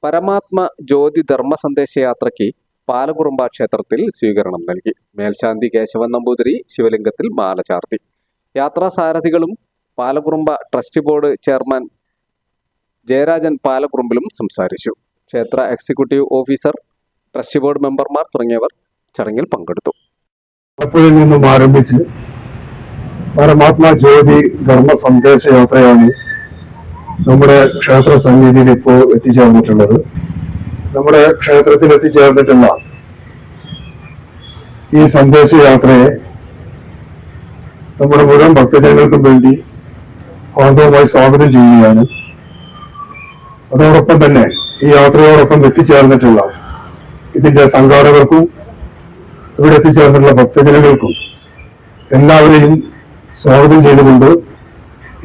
പരമാത്മ ജ്യോതി ധർമ്മ സന്ദേശയാത്രയ്ക്ക് പാലകുറുമ്പ ക്ഷേത്രത്തിൽ സ്വീകരണം നൽകി. മേൽശാന്തി കേശവൻ നമ്പൂതിരി ശിവലിംഗത്തിൽ മാല ചാർത്തി. യാത്രാ സാരഥികളും പാലകുറുമ്പ ട്രസ്റ്റ് ബോർഡ് ചെയർമാൻ ജയരാജൻ പാലകുറുമ്പിലും സംസാരിച്ചു. ക്ഷേത്ര എക്സിക്യൂട്ടീവ് ഓഫീസർ, ട്രസ്റ്റ് ബോർഡ് മെമ്പർമാർ തുടങ്ങിയവർ ചടങ്ങിൽ പങ്കെടുത്തു. ആലപ്പുഴയിൽ നിന്നും ആരംഭിച്ച് പരമാത്മ ജ്യോതി ധർമ്മ സന്ദേശയാത്രയാണ് നമ്മുടെ ക്ഷേത്ര സന്നിധിയിൽ ഇപ്പോൾ എത്തിച്ചേർന്നിട്ടുള്ളത്. നമ്മുടെ ക്ഷേത്രത്തിൽ എത്തിച്ചേർന്നിട്ടുള്ള ഈ സന്ദേശയാത്രയെ നമ്മുടെ മുഴുവൻ ഭക്തജനങ്ങൾക്കും വേണ്ടി ആർദ്രമായി സ്വാഗതം ചെയ്യുകയാണ്. അതോടൊപ്പം തന്നെ ഈ യാത്രയോടൊപ്പം എത്തിച്ചേർന്നിട്ടുള്ള ഇതിന്റെ സംഘാടകർക്കും ഇവിടെ എത്തിച്ചേർന്നിട്ടുള്ള ഭക്തജനങ്ങൾക്കും എല്ലാവരെയും സ്വാഗതം ചെയ്തുകൊണ്ട്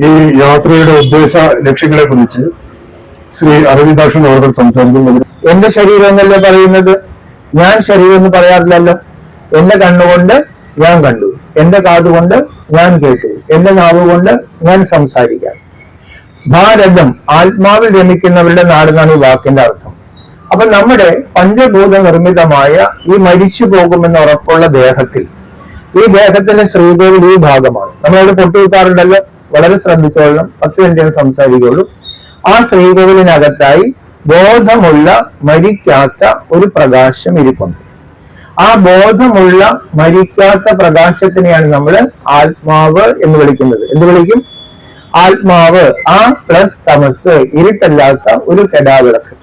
ഈ യാത്രയുടെ ഉദ്ദേശ ലക്ഷ്യങ്ങളെ കുറിച്ച് ശ്രീ അരവിന്ദാക്ഷൻ അവർ സംസാരിക്കുന്നത്. എന്റെ ശരീരം എന്നല്ലേ പറയുന്നത്, ഞാൻ ശരീരം എന്ന് പറയാറില്ലല്ലോ. എന്റെ കണ്ണുകൊണ്ട് ഞാൻ കണ്ടു, എന്റെ കാതുകൊണ്ട് ഞാൻ കേട്ടു, എന്റെ നാവ് കൊണ്ട് ഞാൻ സംസാരിക്കാം. ഭാരതം ആത്മാവിൽ രമിക്കുന്നവരുടെ നാടെന്നാണ് ഈ വാക്കിന്റെ അർത്ഥം. അപ്പൊ നമ്മുടെ പഞ്ചഭൂത നിർമ്മിതമായ ഈ മരിച്ചു പോകുമെന്ന് ഉറപ്പുള്ള ദേഹത്തിൽ, ഈ ദേഹത്തിന്റെ ശ്രീദേവി ഈ ഭാഗമാണ്. നമ്മളവിടെ പൊട്ടുകൂട്ടാറുണ്ടല്ലോ, വളരെ ശ്രദ്ധിച്ചോളണം, 10 മിനിറ്റ് സംസാരിക്കുള്ളൂ. ആ ശ്രീകോവിലിനകത്തായി ബോധമുള്ള മരിക്കാത്ത ഒരു പ്രകാശം ഇരിപ്പുണ്ട്. ആ ബോധമുള്ള മരിക്കാത്ത പ്രകാശത്തിനെയാണ് നമ്മൾ ആത്മാവ് എന്ന് വിളിക്കുന്നത്. എന്ത് വിളിക്കും? ആത്മാവ്. ആ പ്ലസ് തമസ്, ഇരുട്ടല്ലാത്ത ഒരു കെടാവിളക്ക്.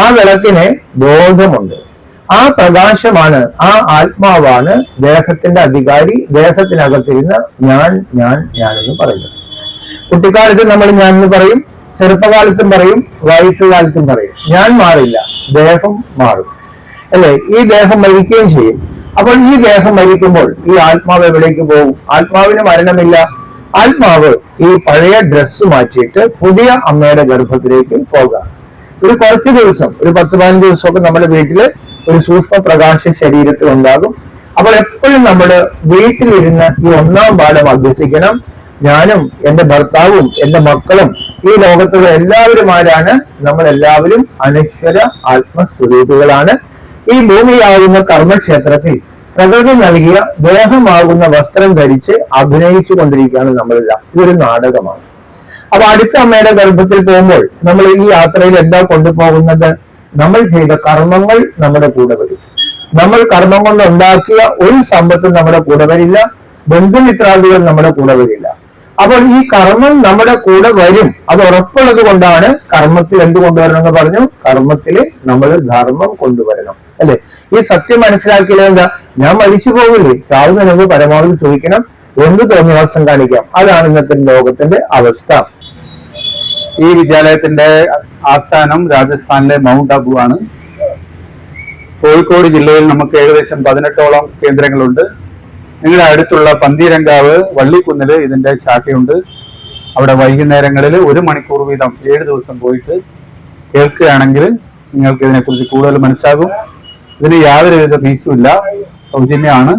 ആ വിളക്കിന് ബോധമുണ്ട്. ആ പ്രകാശമാണ്, ആ ആത്മാവാണ് ദേഹത്തിന്റെ അധികാരി. ദേഹത്തിനകത്തിരുന്ന് ഞാൻ ഞാൻ ഞാൻ എന്ന് പറയുന്നത്. കുട്ടിക്കാലത്ത് നമ്മൾ ഞാൻ എന്ന് പറയും, ചെറുപ്പകാലത്തും പറയും, വയസ്സുകാലത്തും പറയും. ഞാൻ മാറില്ല, ദേഹം മാറും, അല്ലെ? ഈ ദേഹം മരിക്കുകയും ചെയ്യും. അപ്പോൾ ഈ ദേഹം മരിക്കുമ്പോൾ ഈ ആത്മാവ് എവിടേക്ക് പോകും? ആത്മാവിന് മരണമില്ല. ആത്മാവ് ഈ പഴയ ഡ്രസ്സ് മാറ്റിയിട്ട് പുതിയ അമ്മയുടെ ഗർഭത്തിലേക്ക് പോകാം. ഒരു കുറച്ച് ദിവസം, ഒരു 10-15 ദിവസമൊക്കെ നമ്മുടെ വീട്ടില് ഒരു സൂക്ഷ്മ പ്രകാശ ശരീരത്തിൽ ഉണ്ടാകും. അപ്പോൾ എപ്പോഴും നമ്മൾ വീട്ടിലിരുന്ന് ഈ 1-ാം പാഠം അഭ്യസിക്കണം. ഞാനും എന്റെ ഭർത്താവും എന്റെ മക്കളും ഈ ലോകത്തുള്ള എല്ലാവരും ആരാണ്? നമ്മൾ എല്ലാവരും അനശ്വര ആത്മസ്വരൂപികളാണ്. ഈ ഭൂമിയാകുന്ന കർമ്മക്ഷേത്രത്തിൽ പ്രകൃതി നൽകിയ ദേഹമാകുന്ന വസ്ത്രം ധരിച്ച് അഭിനയിച്ചു കൊണ്ടിരിക്കുകയാണ് നമ്മളെല്ലാം. ഇതൊരു നാടകമാണ്. അപ്പൊ അടുത്ത അമ്മയുടെ ഗർഭത്തിൽ പോകുമ്പോൾ നമ്മൾ ഈ യാത്രയിൽ എന്താ കൊണ്ടുപോകുന്നത്? നമ്മൾ ചെയ്ത കർമ്മങ്ങൾ നമ്മുടെ കൂടെ വരും. നമ്മൾ കർമ്മം കൊണ്ട് ഉണ്ടാക്കിയ ഒരു സമ്പത്തും നമ്മുടെ കൂടെ വരില്ല. ബന്ധുമിത്രാദികൾ നമ്മുടെ കൂടെ വരില്ല. അപ്പോൾ ഈ കർമ്മം നമ്മുടെ കൂടെ വരും. അത് ഉറപ്പുള്ളത് കൊണ്ടാണ് കർമ്മത്തിൽ എന്ത് കൊണ്ടുവരണം എന്ന് പറഞ്ഞു? കർമ്മത്തിൽ നമ്മൾ ധർമ്മം കൊണ്ടുവരണം, അല്ലെ? ഈ സത്യം മനസ്സിലാക്കിയാൽ എന്താ? ഞാൻ മരിച്ചു പോകില്ലേ, ചാവുന്നതിന് മുമ്പ് പരമാവധി സൂക്ഷിക്കണം, എന്ത് തോന്നിവാസം കാണിക്കാം. അതാണ് ഇന്നത്തെ ലോകത്തിന്റെ അവസ്ഥ. ഈ വിദ്യാലയത്തിന്റെ ആസ്ഥാനം രാജസ്ഥാനിലെ മൗണ്ട് അബു ആണ്. കോഴിക്കോട് ജില്ലയിൽ നമുക്ക് ഏകദേശം 18ഓളം കേന്ദ്രങ്ങളുണ്ട്. നിങ്ങളുടെ അടുത്തുള്ള പന്തീരങ്കാവ്, വള്ളിക്കുന്നില് ഇതിന്റെ ശാഖയുണ്ട്. അവിടെ വൈകുന്നേരങ്ങളിൽ 1 മണിക്കൂർ വീതം 7 ദിവസം പോയിട്ട് കേൾക്കുകയാണെങ്കിൽ നിങ്ങൾക്ക് ഇതിനെക്കുറിച്ച് കൂടുതൽ മനസ്സിലാകും. ഇതിന് യാതൊരുവിധ ഫീസും ഇല്ല, സൗജന്യമാണ്.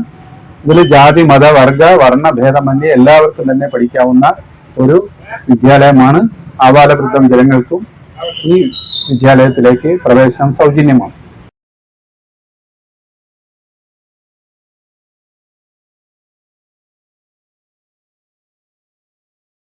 ഇതിൽ ജാതി, മത, വർഗ, വർണ്ണ ഭേദമന്യേ എല്ലാവർക്കും തന്നെ പഠിക്കാവുന്ന ഒരു വിദ്യാലയമാണ്. ആബാലവൃദ്ധം ജനങ്ങൾക്കും ഈ വിദ്യാലയത്തിലേക്ക് പ്രവേശനം സൗജന്യമാണ്.